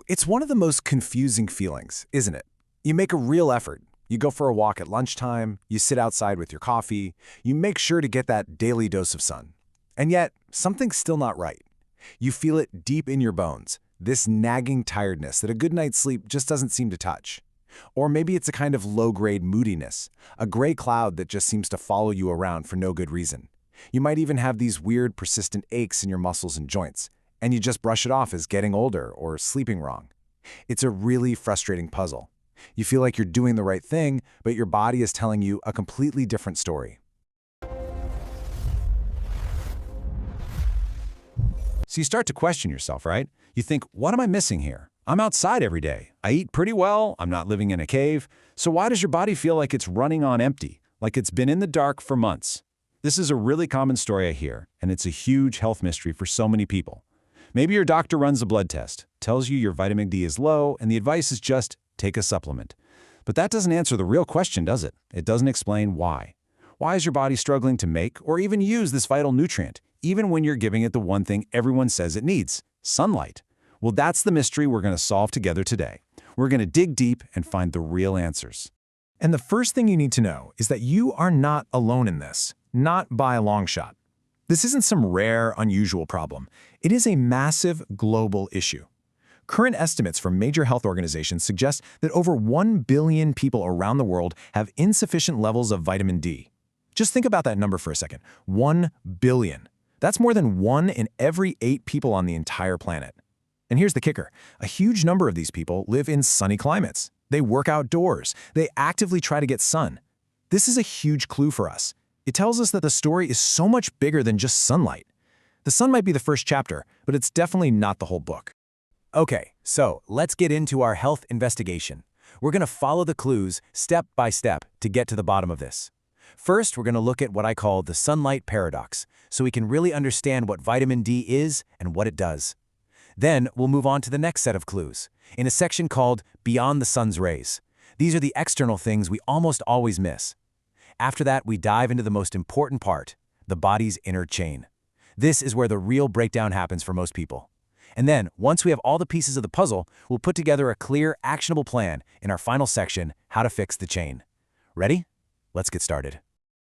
It's one of the most confusing feelings, isn't it? You make a real effort. You go for a walk at lunchtime, you sit outside with your coffee, you make sure to get that daily dose of sun. And yet, something's still not right. You feel it deep in your bones, this nagging tiredness that a good night's sleep just doesn't seem to touch. Or maybe it's a kind of low-grade moodiness, a gray cloud that just seems to follow you around for no good reason. You might even have these weird, persistent aches in your muscles and joints, and you just brush it off as getting older or sleeping wrong. It's a really frustrating puzzle. You feel like you're doing the right thing, but your body is telling you a completely different story. So you start to question yourself, right? You think, what am I missing here? I'm outside every day. I eat pretty well. I'm not living in a cave. So why does your body feel like it's running on empty, like it's been in the dark for months? This is a really common story I hear, and it's a huge health mystery for so many people. Maybe your doctor runs a blood test, tells you your vitamin D is low, and the advice is just take a supplement. But that doesn't answer the real question, does it? It doesn't explain why. Why is your body struggling to make or even use this vital nutrient, even when you're giving it the one thing everyone says it needs, sunlight? Well, that's the mystery we're going to solve together today. We're going to dig deep and find the real answers. And the first thing you need to know is that you are not alone in this, not by a long shot. This isn't some rare, unusual problem. It is a massive global issue. Current estimates from major health organizations suggest that over 1 billion people around the world have insufficient levels of vitamin D. Just think about that number for a second. 1 billion. That's more than 1 in every 8 people on the entire planet. And here's the kicker. A huge number of these people live in sunny climates. They work outdoors. They actively try to get sun. This is a huge clue for us. It tells us that the story is so much bigger than just sunlight. The sun might be the first chapter, but it's definitely not the whole book. Okay, so let's get into our health investigation. We're going to follow the clues step by step to get to the bottom of this. First, we're going to look at what I call the sunlight paradox, so we can really understand what vitamin D is and what it does. Then, we'll move on to the next set of clues, in a section called Beyond the Sun's Rays. These are the external things we almost always miss. After that, we dive into the most important part, the body's inner chain. This is where the real breakdown happens for most people. And then, once we have all the pieces of the puzzle, we'll put together a clear, actionable plan in our final section, How to Fix the Chain. Ready? Let's get started.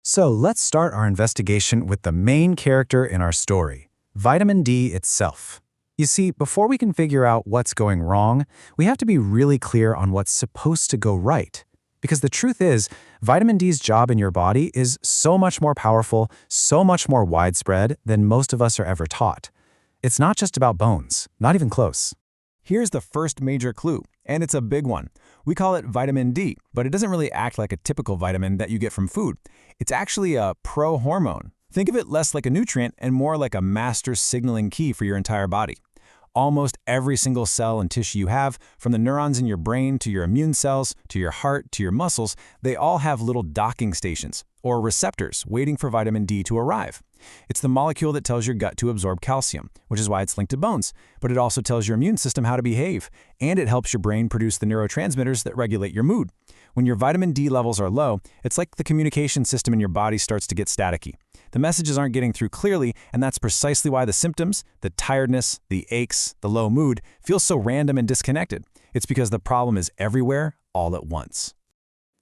So let's start our investigation with the main character in our story, vitamin D itself. You see, before we can figure out what's going wrong, we have to be really clear on what's supposed to go right. Because the truth is, vitamin D's job in your body is so much more powerful, so much more widespread than most of us are ever taught. It's not just about bones, not even close. Here's the first major clue, and it's a big one. We call it vitamin D, but it doesn't really act like a typical vitamin that you get from food. It's actually a pro-hormone. Think of it less like a nutrient and more like a master signaling key for your entire body. Almost every single cell and tissue you have, from the neurons in your brain to your immune cells, to your heart, to your muscles, they all have little docking stations, or receptors, waiting for vitamin D to arrive. It's the molecule that tells your gut to absorb calcium, which is why it's linked to bones, but it also tells your immune system how to behave, and it helps your brain produce the neurotransmitters that regulate your mood. When your vitamin D levels are low, it's like the communication system in your body starts to get staticky. The messages aren't getting through clearly, and that's precisely why the symptoms, the tiredness, the aches, the low mood, feel so random and disconnected. It's because the problem is everywhere, all at once.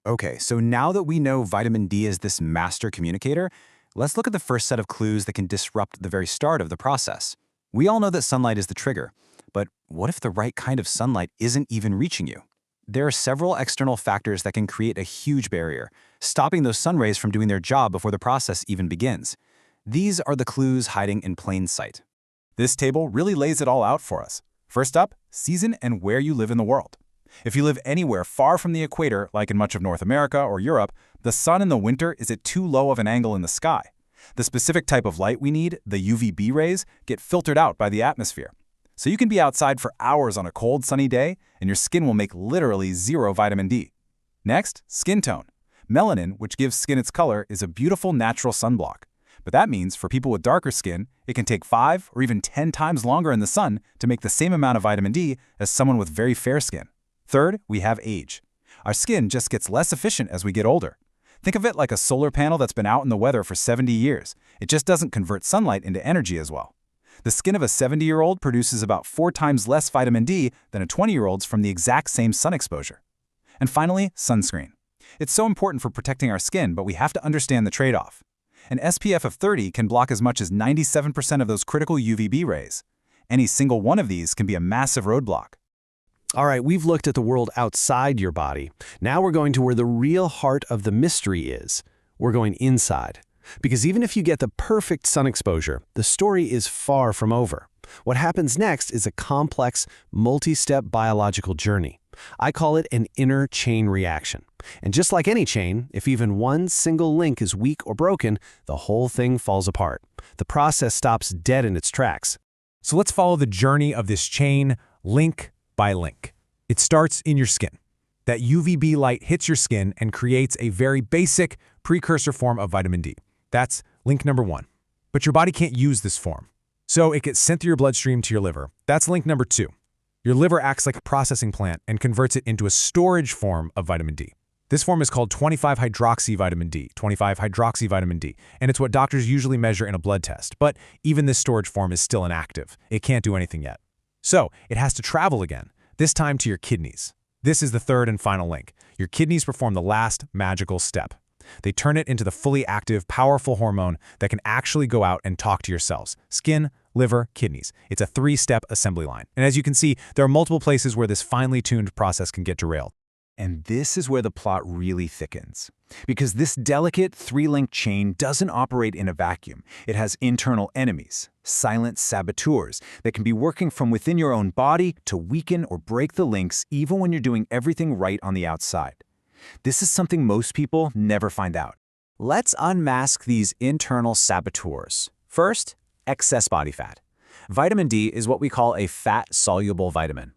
Okay, so now that we know vitamin D is this master communicator, let's look at the first set of clues that can disrupt the very start of the process. We all know that sunlight is the trigger, but what if the right kind of sunlight isn't even reaching you? There are several external factors that can create a huge barrier, stopping those sun rays from doing their job before the process even begins. These are the clues hiding in plain sight. This table really lays it all out for us. First up, season and where you live in the world. If you live anywhere far from the equator, like in much of North America or Europe, the sun in the winter is at too low of an angle in the sky. The specific type of light we need, the UVB rays, get filtered out by the atmosphere. So you can be outside for hours on a cold, sunny day, and your skin will make literally zero vitamin D. Next, skin tone. Melanin, which gives skin its color, is a beautiful natural sunblock. But that means for people with darker skin, it can take 5 or even 10 times longer in the sun to make the same amount of vitamin D as someone with very fair skin. Third, we have age. Our skin just gets less efficient as we get older. Think of it like a solar panel that's been out in the weather for 70 years. It just doesn't convert sunlight into energy as well. The skin of a 70-year-old produces about 4 times less vitamin D than a 20-year-old's from the exact same sun exposure. And finally, sunscreen. It's so important for protecting our skin, but we have to understand the trade-off. An SPF of 30 can block as much as 97% of those critical UVB rays. Any single one of these can be a massive roadblock. All right, we've looked at the world outside your body. Now we're going to where the real heart of the mystery is. We're going inside. Because even if you get the perfect sun exposure, the story is far from over. What happens next is a complex, multi-step biological journey. I call it an inner chain reaction. And just like any chain, if even one single link is weak or broken, the whole thing falls apart. The process stops dead in its tracks. So let's follow the journey of this chain, link by link. It starts in your skin. That UVB light hits your skin and creates a very basic precursor form of vitamin D. That's link number 1. But your body can't use this form. So it gets sent through your bloodstream to your liver. That's link number 2. Your liver acts like a processing plant and converts it into a storage form of vitamin D. This form is called 25-hydroxyvitamin D, 25-hydroxyvitamin D, and it's what doctors usually measure in a blood test. But even this storage form is still inactive. It can't do anything yet. So it has to travel again, this time to your kidneys. This is the third and final link. Your kidneys perform the last magical step. They turn it into the fully active, powerful hormone that can actually go out and talk to your cells. Skin, liver, kidneys. It's a 3-step assembly line. And as you can see, there are multiple places where this finely tuned process can get derailed. And this is where the plot really thickens. Because this delicate 3-link chain doesn't operate in a vacuum. It has internal enemies, silent saboteurs that can be working from within your own body to weaken or break the links even when you're doing everything right on the outside. This is something most people never find out. Let's unmask these internal saboteurs. First, excess body fat. Vitamin D is what we call a fat-soluble vitamin.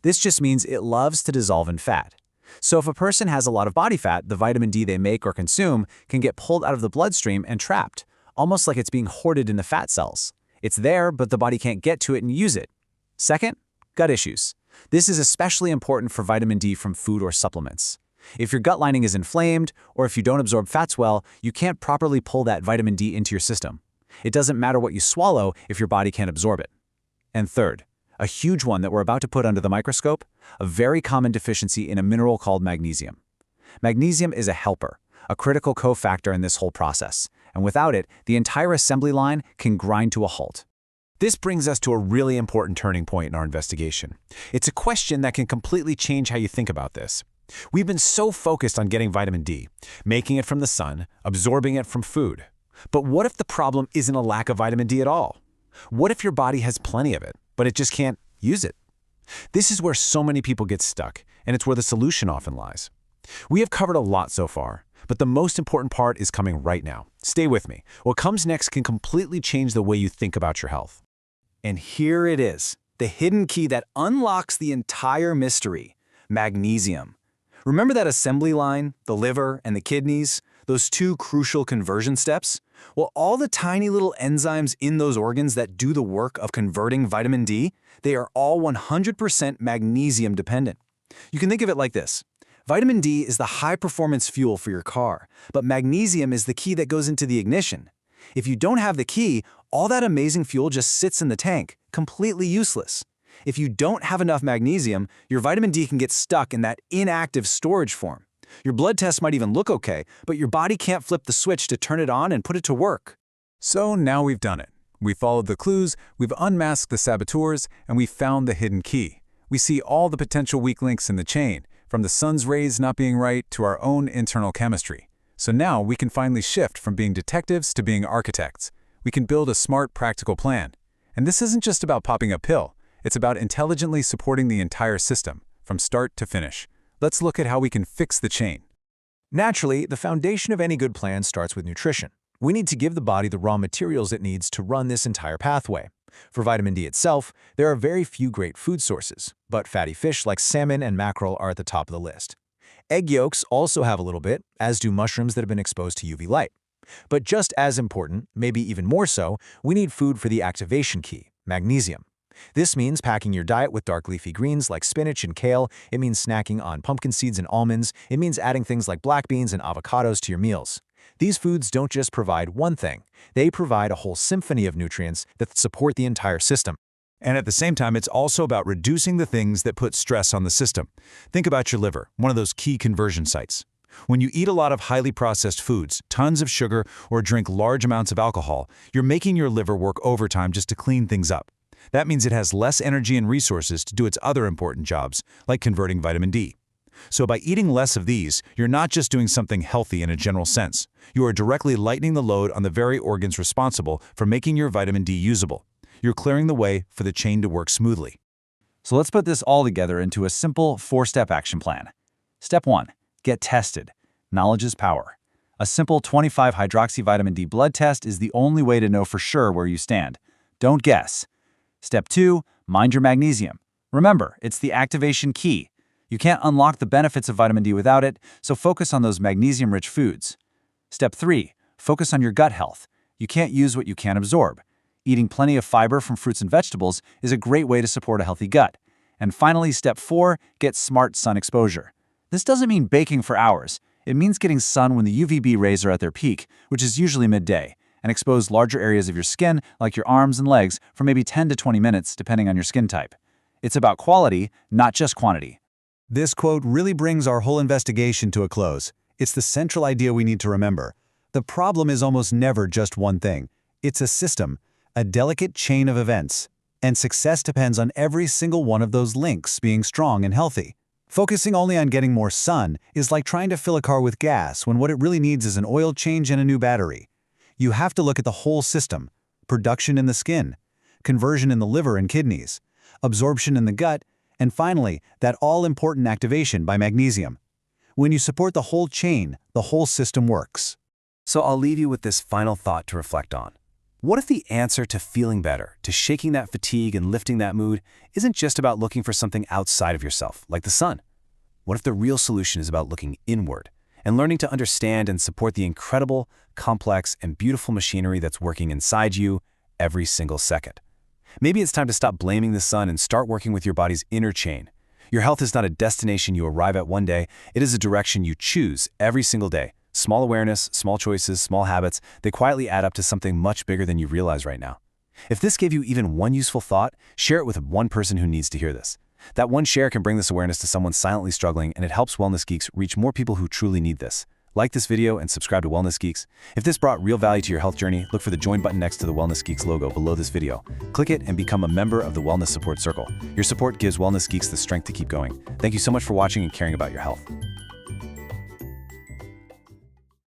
This just means it loves to dissolve in fat. So if a person has a lot of body fat, the vitamin D they make or consume can get pulled out of the bloodstream and trapped, almost like it's being hoarded in the fat cells. It's there, but the body can't get to it and use it. Second, gut issues. This is especially important for vitamin D from food or supplements. If your gut lining is inflamed, or if you don't absorb fats well, you can't properly pull that vitamin D into your system. It doesn't matter what you swallow if your body can't absorb it. And third, a huge one that we're about to put under the microscope, a very common deficiency in a mineral called magnesium. Magnesium is a helper, a critical cofactor in this whole process, and without it, the entire assembly line can grind to a halt. This brings us to a really important turning point in our investigation. It's a question that can completely change how you think about this. We've been so focused on getting vitamin D, making it from the sun, absorbing it from food. But what if the problem isn't a lack of vitamin D at all? What if your body has plenty of it, but it just can't use it? This is where so many people get stuck, and it's where the solution often lies. We have covered a lot so far, but the most important part is coming right now. Stay with me. What comes next can completely change the way you think about your health. And here it is, the hidden key that unlocks the entire mystery: magnesium. Remember that assembly line, the liver and the kidneys, those 2 crucial conversion steps? Well, all the tiny little enzymes in those organs that do the work of converting vitamin D, they are all 100% magnesium dependent. You can think of it like this. Vitamin D is the high-performance fuel for your car, but magnesium is the key that goes into the ignition. If you don't have the key, all that amazing fuel just sits in the tank, completely useless. If you don't have enough magnesium, your vitamin D can get stuck in that inactive storage form. Your blood test might even look okay, but your body can't flip the switch to turn it on and put it to work. So now we've done it. We followed the clues, we've unmasked the saboteurs, and we found the hidden key. We see all the potential weak links in the chain, from the sun's rays not being right to our own internal chemistry. So now we can finally shift from being detectives to being architects. We can build a smart, practical plan. And this isn't just about popping a pill. It's about intelligently supporting the entire system, from start to finish. Let's look at how we can fix the chain. Naturally, the foundation of any good plan starts with nutrition. We need to give the body the raw materials it needs to run this entire pathway. For vitamin D itself, there are very few great food sources, but fatty fish like salmon and mackerel are at the top of the list. Egg yolks also have a little bit, as do mushrooms that have been exposed to UV light. But just as important, maybe even more so, we need food for the activation key, magnesium. This means packing your diet with dark leafy greens like spinach and kale. It means snacking on pumpkin seeds and almonds. It means adding things like black beans and avocados to your meals. These foods don't just provide one thing. They provide a whole symphony of nutrients that support the entire system. And at the same time, it's also about reducing the things that put stress on the system. Think about your liver, one of those key conversion sites. When you eat a lot of highly processed foods, tons of sugar, or drink large amounts of alcohol, you're making your liver work overtime just to clean things up. That means it has less energy and resources to do its other important jobs, like converting vitamin D. So by eating less of these, you're not just doing something healthy in a general sense. You are directly lightening the load on the very organs responsible for making your vitamin D usable. You're clearing the way for the chain to work smoothly. So let's put this all together into a simple 4-step action plan. Step 1. Get tested. Knowledge is power. A simple 25-hydroxyvitamin D blood test is the only way to know for sure where you stand. Don't guess. Step 2. Mind your magnesium. Remember, it's the activation key. You can't unlock the benefits of vitamin D without it, so focus on those magnesium-rich foods. Step 3. Focus on your gut health. You can't use what you can't absorb. Eating plenty of fiber from fruits and vegetables is a great way to support a healthy gut. And finally, step 4, get smart sun exposure. This doesn't mean baking for hours. It means getting sun when the UVB rays are at their peak, which is usually midday, and expose larger areas of your skin, like your arms and legs, for maybe 10 to 20 minutes, depending on your skin type. It's about quality, not just quantity. This quote really brings our whole investigation to a close. It's the central idea we need to remember. The problem is almost never just one thing. It's a system, a delicate chain of events, and success depends on every single one of those links being strong and healthy. Focusing only on getting more sun is like trying to fill a car with gas when what it really needs is an oil change and a new battery. You have to look at the whole system: production in the skin, conversion in the liver and kidneys, absorption in the gut, and finally, that all-important activation by magnesium. When you support the whole chain, the whole system works. So I'll leave you with this final thought to reflect on. What if the answer to feeling better, to shaking that fatigue and lifting that mood, isn't just about looking for something outside of yourself, like the sun? What if the real solution is about looking inward and learning to understand and support the incredible, complex, and beautiful machinery that's working inside you every single second? Maybe it's time to stop blaming the sun and start working with your body's inner chain. Your health is not a destination you arrive at one day, it is a direction you choose every single day. Small awareness, small choices, small habits, they quietly add up to something much bigger than you realize right now. If this gave you even one useful thought, share it with one person who needs to hear this. That one share can bring this awareness to someone silently struggling, and it helps Wellness Geeks reach more people who truly need this. Like this video and subscribe to Wellness Geeks. If this brought real value to your health journey, look for the join button next to the Wellness Geeks logo below this video. Click it and become a member of the Wellness Support Circle. Your support gives Wellness Geeks the strength to keep going. Thank you so much for watching and caring about your health.